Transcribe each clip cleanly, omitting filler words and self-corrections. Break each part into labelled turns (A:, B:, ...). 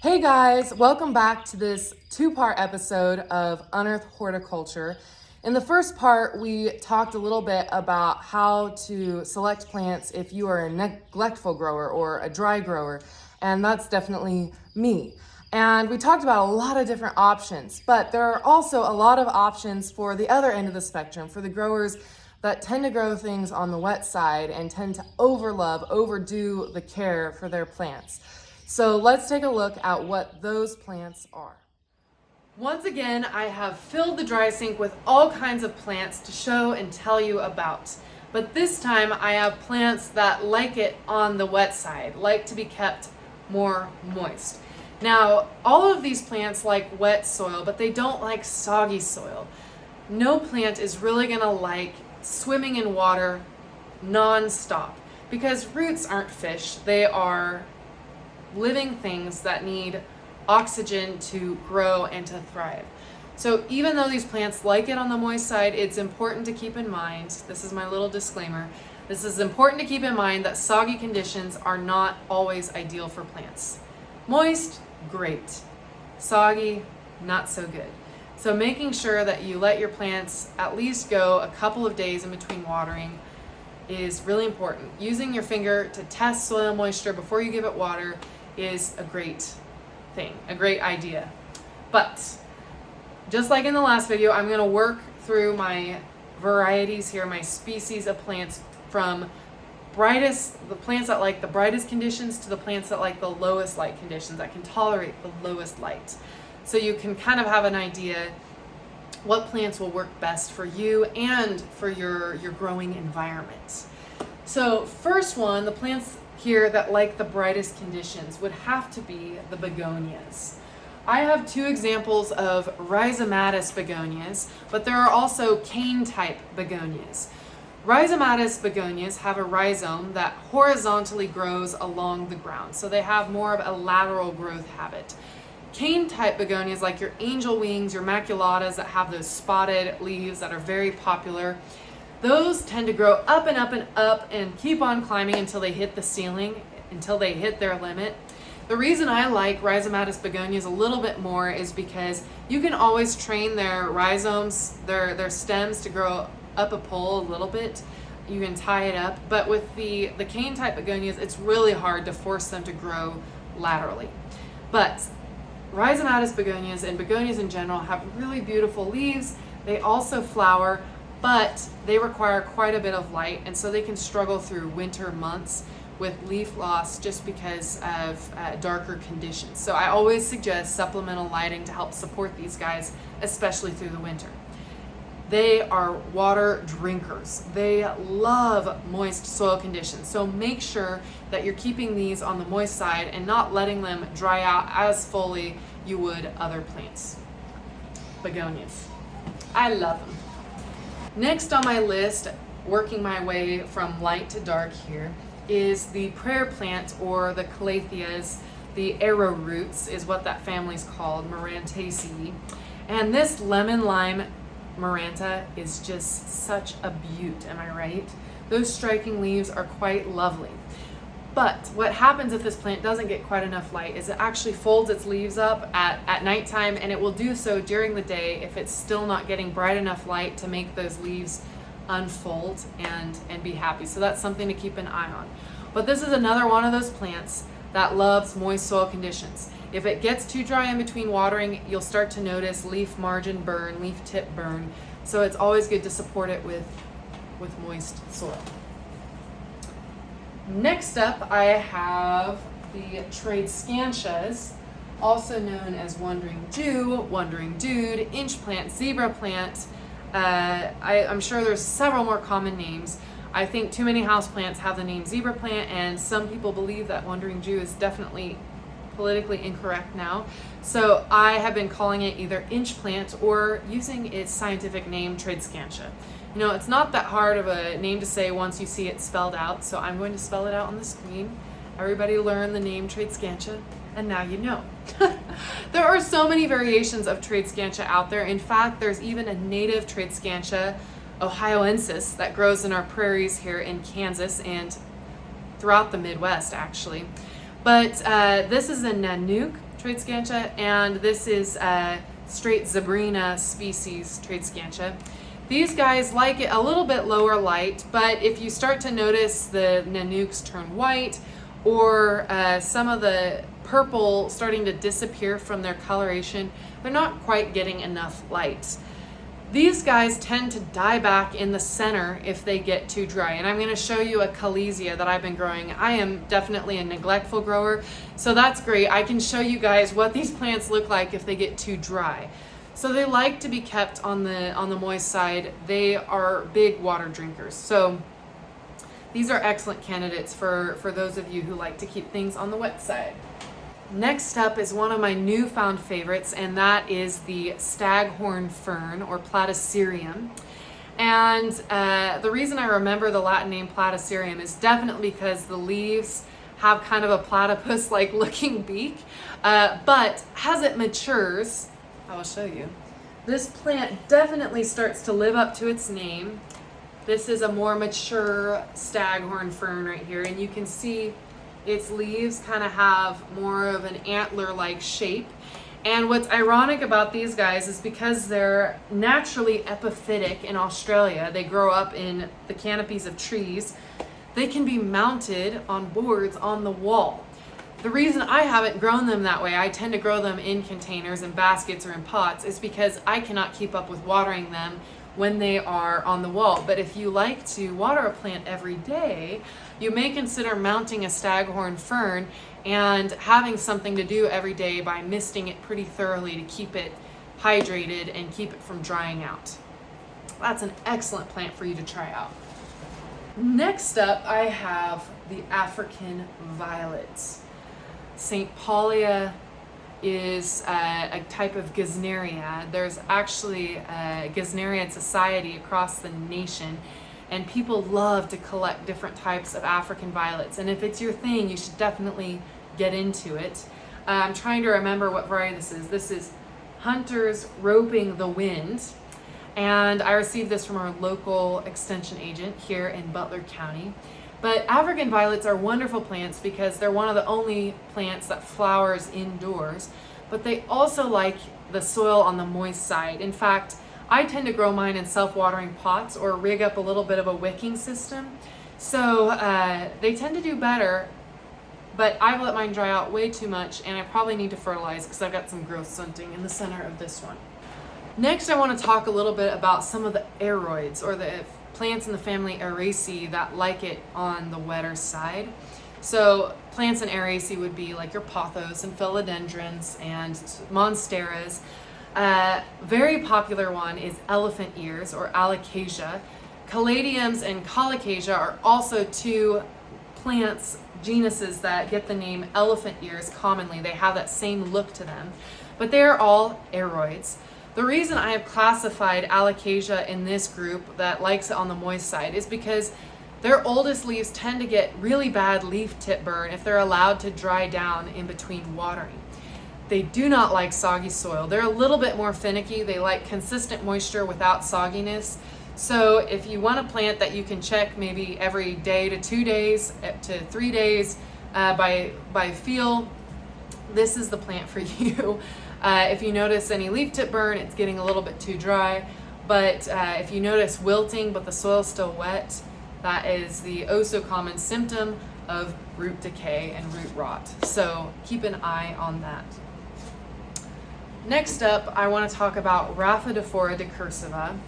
A: Hey guys, welcome back to this two-part episode of Unearthed Horticulture. In the first part, we talked a little bit about how to select plants if you are a neglectful grower or a dry grower, and that's definitely me. And we talked about a lot of different options, but there are also a lot of options for the other end of the spectrum, for the growers that tend to grow things on the wet side and tend to overdo the care for their plants. So let's take a look at what those plants are. Once again, I have filled the dry sink with all kinds of plants to show and tell you about. But this time I have plants that like it on the wet side, like to be kept more moist. Now, all of these plants like wet soil, but they don't like soggy soil. No plant is really gonna like swimming in water non-stop because roots aren't fish, they are living things that need oxygen to grow and to thrive. So even though these plants like it on the moist side, it's important to keep in mind, this is my little disclaimer, this is important to keep in mind that soggy conditions are not always ideal for plants. Moist, great. Soggy, not so good. So making sure that you let your plants at least go a couple of days in between watering is really important. Using your finger to test soil moisture before you give it water is a great thing, a great idea. But just like in the last video, I'm gonna work through my varieties here, my species of plants from the plants that like the brightest conditions to the plants that like the lowest light conditions, that can tolerate the lowest light. So you can kind of have an idea what plants will work best for you and for your growing environment. So first one, the plants here that like the brightest conditions would have to be the begonias. I have two examples of rhizomatous begonias, but there are also cane type begonias. Rhizomatous begonias have a rhizome that horizontally grows along the ground, so they have more of a lateral growth habit. Cane type begonias like your angel wings, your maculatas that have those spotted leaves that are very popular, those tend to grow up and up and up and keep on climbing until they hit the ceiling, until they hit their limit. The reason I like rhizomatous begonias a little bit more is because you can always train their rhizomes, their stems to grow up a pole a little bit. You can tie it up, but with the cane type begonias, it's really hard to force them to grow laterally. But rhizomatous begonias and begonias in general have really beautiful leaves. They also flower, but they require quite a bit of light, and so they can struggle through winter months with leaf loss just because of darker conditions. So I always suggest supplemental lighting to help support these guys, especially through the winter. They are water drinkers. They love moist soil conditions. So make sure that you're keeping these on the moist side and not letting them dry out as fully you would other plants. Begonias. I love them. Next on my list, working my way from light to dark here, is the prayer plant or the Calatheas. The arrowroots is what that family's called, Marantaceae. And this lemon lime Maranta is just such a beaut, am I right? Those striking leaves are quite lovely. But what happens if this plant doesn't get quite enough light is it actually folds its leaves up at nighttime, and it will do so during the day if it's still not getting bright enough light to make those leaves unfold and be happy. So that's something to keep an eye on. But this is another one of those plants that loves moist soil conditions. If it gets too dry in between watering, you'll start to notice leaf margin burn, leaf tip burn. So it's always good to support it with moist soil. Next up, I have the Tradescantias, also known as Wandering Jew, Wandering Dude, Inch Plant, Zebra Plant. I'm sure there's several more common names. I think too many houseplants have the name Zebra Plant, and some people believe that Wandering Jew is definitely politically incorrect now. So I have been calling it either Inch Plant or using its scientific name, Tradescantia. You know, it's not that hard of a name to say once you see it spelled out, so I'm going to spell it out on the screen. Everybody learn the name Tradescantia, and now you know. There are so many variations of Tradescantia out there. In fact, there's even a native Tradescantia ohioensis that grows in our prairies here in Kansas and throughout the Midwest, actually. But this is a Nanook Tradescantia, and this is straight Zebrina species Tradescantia. These guys like it a little bit lower light, but if you start to notice the nanukes turn white or some of the purple starting to disappear from their coloration, they're not quite getting enough light. These guys tend to die back in the center if they get too dry. And I'm going to show you a Calathea that I've been growing. I am definitely a neglectful grower, so that's great. I can show you guys what these plants look like if they get too dry. So they like to be kept on the moist side. They are big water drinkers. So these are excellent candidates for those of you who like to keep things on the wet side. Next up is one of my newfound favorites, and that is the Staghorn Fern, or Platycerium. And the reason I remember the Latin name Platycerium is definitely because the leaves have kind of a platypus-like looking beak. But as it matures, I will show you, this plant definitely starts to live up to its name. This is a more mature Staghorn Fern right here, and you can see its leaves kind of have more of an antler-like shape. And what's ironic about these guys is because they're naturally epiphytic in Australia, they grow up in the canopies of trees, they can be mounted on boards on the wall. The reason I haven't grown them that way, I tend to grow them in containers and baskets or in pots, is because I cannot keep up with watering them when they are on the wall. But if you like to water a plant every day, you may consider mounting a Staghorn Fern and having something to do every day by misting it pretty thoroughly to keep it hydrated and keep it from drying out. That's an excellent plant for you to try out. Next up, I have the African violets. St. Paulia is a type of Gesneria. There's actually a Gesneriad society across the nation, and people love to collect different types of African violets. And if it's your thing, you should definitely get into it. I'm trying to remember what variety this is. This is Hunter's Roping the Wind, and I received this from our local extension agent here in Butler County. But African violets are wonderful plants because they're one of the only plants that flowers indoors, but they also like the soil on the moist side. In fact, I tend to grow mine in self-watering pots or rig up a little bit of a wicking system. So they tend to do better, but I've let mine dry out way too much, and I probably need to fertilize because I've got some growth stunting in the center of this one. Next, I want to talk a little bit about some of the aroids, or the plants in the family Araceae that like it on the wetter side. So plants in Araceae would be like your Pothos and philodendrons and monsteras. Very popular one is elephant ears, or alocasia. Caladiums and colocasia are also two plants, genuses, that get the name elephant ears commonly. They have that same look to them, but they're all aroids. The reason I have classified alocasia in this group that likes it on the moist side is because their oldest leaves tend to get really bad leaf tip burn if they're allowed to dry down in between watering. They do not like soggy soil. They're a little bit more finicky. They like consistent moisture without sogginess. So if you want a plant that you can check maybe every day to 2 days to 3 days by feel, this is the plant for you. If you notice any leaf tip burn, it's getting a little bit too dry. But if you notice wilting but the soil's still wet, that is the oh so common symptom of root decay and root rot. So keep an eye on that. Next up, I want to talk about Rapidophora decursiva.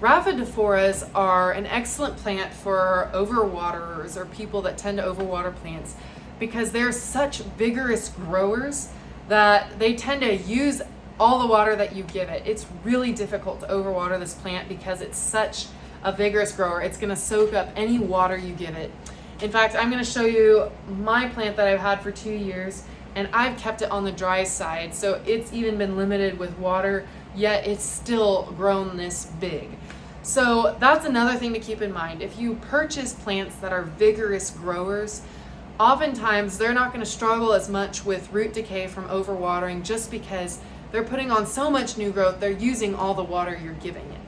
A: Rapidophoras are an excellent plant for overwaterers, or people that tend to overwater plants, because they're such vigorous growers that they tend to use all the water that you give it. It's really difficult to overwater this plant because it's such a vigorous grower. It's going to soak up any water you give it. In fact, I'm going to show you my plant that I've had for 2 years, and I've kept it on the dry side, so it's even been limited with water, yet it's still grown this big. So that's another thing to keep in mind. If you purchase plants that are vigorous growers, oftentimes they're not going to struggle as much with root decay from overwatering, just because they're putting on so much new growth, they're using all the water you're giving it.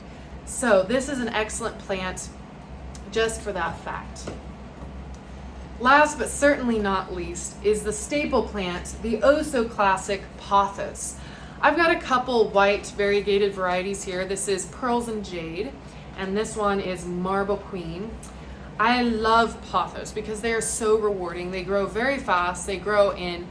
A: So this is an excellent plant just for that fact. Last but certainly not least is the staple plant, the oh so classic Pothos. I've got a couple white variegated varieties here. This is Pearls and Jade, and this one is Marble Queen. I love Pothos because they are so rewarding. They grow very fast. They grow in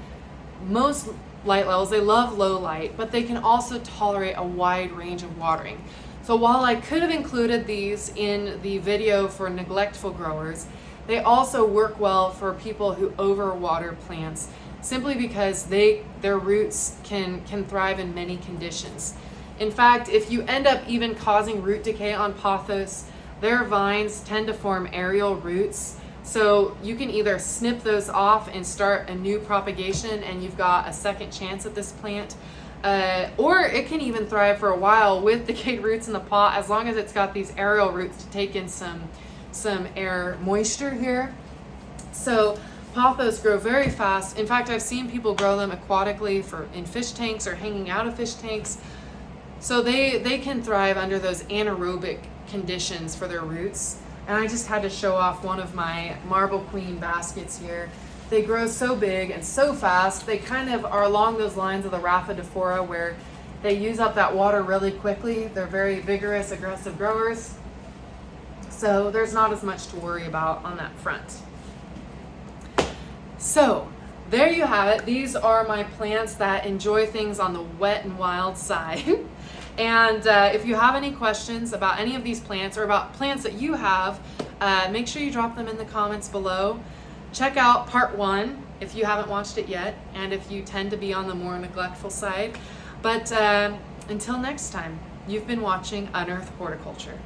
A: most light levels. They love low light, but they can also tolerate a wide range of watering. So while I could have included these in the video for neglectful growers, they also work well for people who overwater plants, simply because their roots can thrive in many conditions. In fact, if you end up even causing root decay on Pothos, their vines tend to form aerial roots. So you can either snip those off and start a new propagation and you've got a second chance at this plant, or it can even thrive for a while with decayed roots in the pot, as long as it's got these aerial roots to take in some air moisture here. So Pothos grow very fast. In fact, I've seen people grow them aquatically in fish tanks or hanging out of fish tanks. So they can thrive under those anaerobic conditions for their roots. And I just had to show off one of my Marble Queen baskets here. They grow so big and so fast. They kind of are along those lines of the Rapidophora, where they use up that water really quickly. They're very vigorous, aggressive growers. So there's not as much to worry about on that front. So there you have it. These are my plants that enjoy things on the wet and wild side. And if you have any questions about any of these plants or about plants that you have, make sure you drop them in the comments below. Check out part 1 if you haven't watched it yet, and if you tend to be on the more neglectful side. But until next time, you've been watching Unearthed Horticulture.